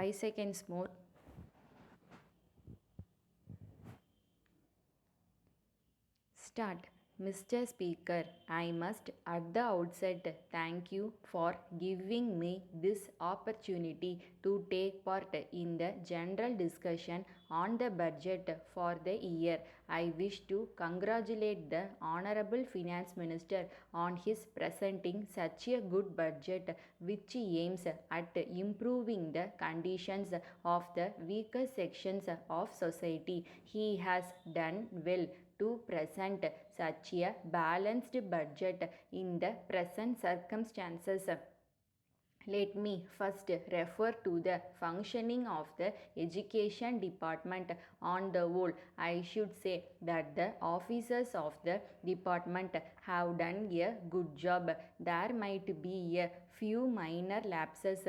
5 seconds more. Start. Mr. Speaker, I must at the outset thank you for giving me this opportunity to take part in the general discussion on the budget for the year. I wish to congratulate the Honorable Finance Minister on his presenting such a good budget which aims at improving the conditions of the weaker sections of society. He has done well to present such a balanced budget in the present circumstances. Let me first refer to the functioning of the education department. On the whole, I should say that the officers of the department have done a good job. There might be a few minor lapses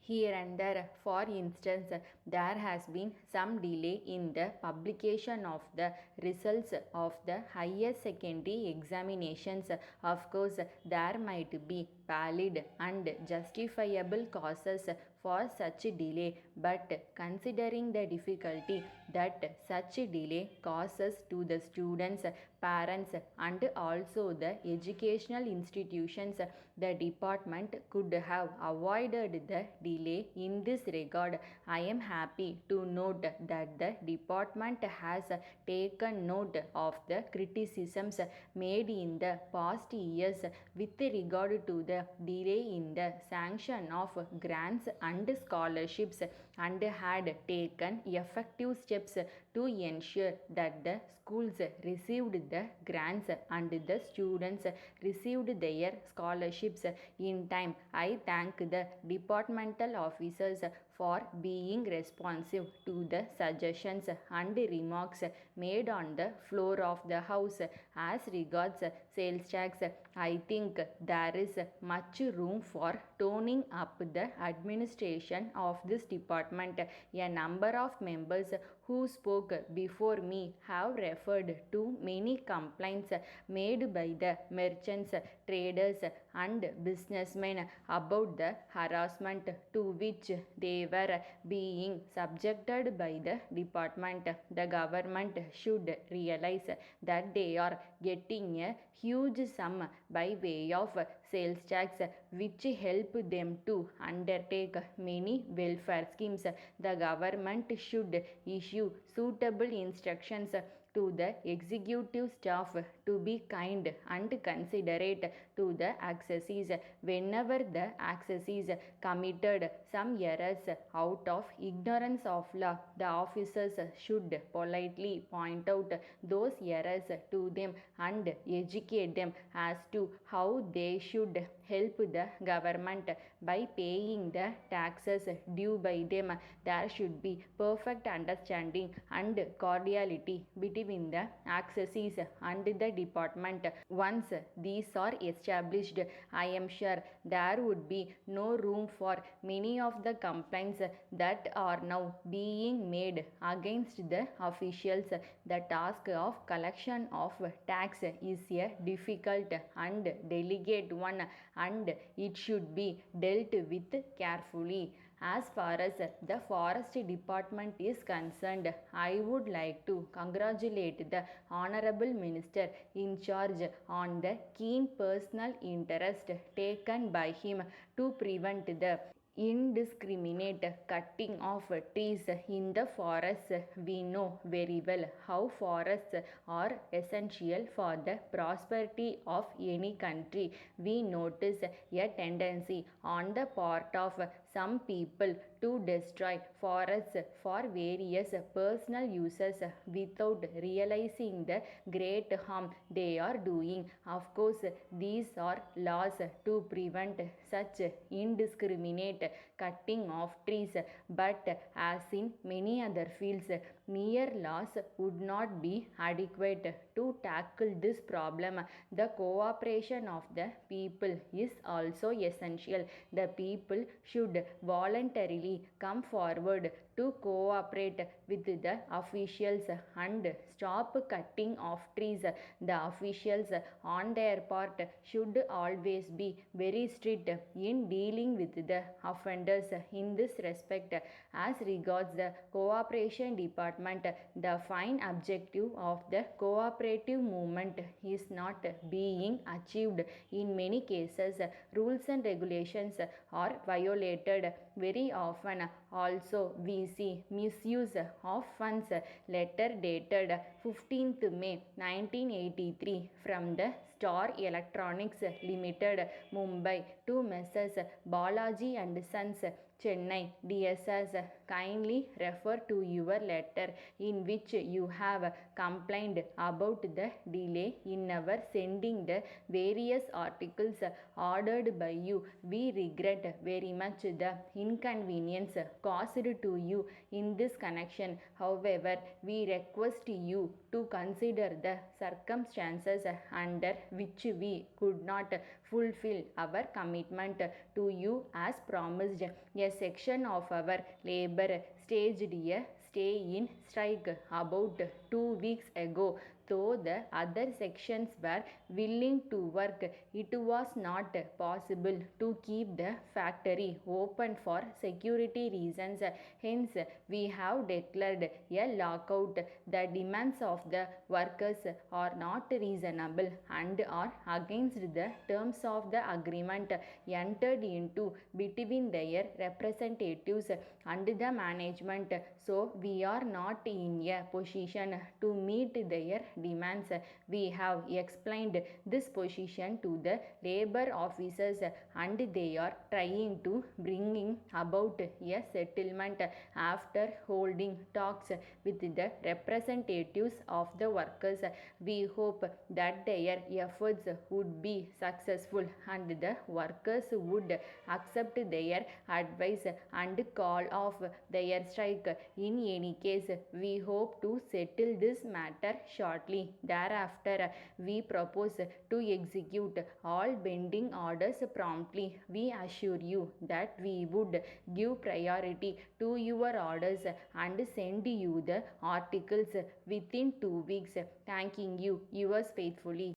here and there. For instance, there has been some delay in the publication of the results of the higher secondary examinations. Of course, there might be valid and justifiable causes for such delay, but considering the difficulty that such delay causes to the students, parents, and also the educational institutions, the department could have avoided the delay in this regard. I am happy to note that the department has taken note of the criticisms made in the past years with regard to the delay in the sanction of grants and scholarships, and had taken effective steps to ensure that the schools received the grants and the students received their scholarships in time. I thank the departmental officers for being responsive to the suggestions and remarks made on the floor of the House. As regards sales tax, I think there is much room for toning up the administration of this department. A number of members who spoke before me have referred to many complaints made by the merchants, traders, and businessmen about the harassment to which they were being subjected by the department. The government should realize that they are getting a huge sum by way of sales tax, which help them to undertake many welfare schemes. The government should issue suitable instructions to the executive staff to be kind and considerate to the accessees. Whenever the accessees committed some errors out of ignorance of law, the officers should politely point out those errors to them and educate them as to how they should help the government by paying the taxes due by them. There should be perfect understanding and cordiality between the accessees and the department. Once these are established, I am sure there would be no room for many of the complaints that are now being made against the officials. The task of collection of tax is a difficult and delicate one, and it should be dealt with carefully. As far as the forest department is concerned, I would like to congratulate the Honorable Minister in charge on the keen personal interest taken by him to prevent the indiscriminate cutting of trees in the forests. We know very well how forests are essential for the prosperity of any country. We notice a tendency on the part of some people to destroy forests for various personal uses without realizing the great harm they are doing. Of course, these are laws to prevent such indiscriminate cutting of trees, but as in many other fields, mere laws would not be adequate to tackle this problem. The cooperation of the people is also essential. The people should voluntarily come forward to cooperate with the officials and stop cutting off trees. The officials, on their part, should always be very strict in dealing with the offenders in this respect. As regards the cooperation department, the fine objective of the cooperative movement is not being achieved. In many cases, rules and regulations are violated. Very often, also, we see misuse of funds. Letter dated 15th May 1983 from the Star Electronics Limited, Mumbai, to Messrs. Balaji and Sons, Chennai. Dear sirs, kindly refer to your letter in which you have complained about the delay in our sending the various articles ordered by you. We regret very much the inconvenience caused to you in this connection. However, we request you to consider the circumstances under which we could not fulfill our commitment to you as promised. A section of our labor staged a stay in strike about 2 weeks ago. Though the other sections were willing to work, it was not possible to keep the factory open for security reasons. Hence, we have declared a lockout. The demands of the workers are not reasonable and are against the terms of the agreement entered into between their representatives and the management. So, we are not in a position to meet their demands. We have explained this position to the labor officers and they are trying to bring about a settlement after holding talks with the representatives of the workers. We hope that their efforts would be successful and the workers would accept their advice and call off their strike. In any case, we hope to settle this matter shortly. Thereafter, we propose to execute all pending orders promptly. We assure you that we would give priority to your orders and send you the articles within 2 weeks. Thanking you, yours faithfully.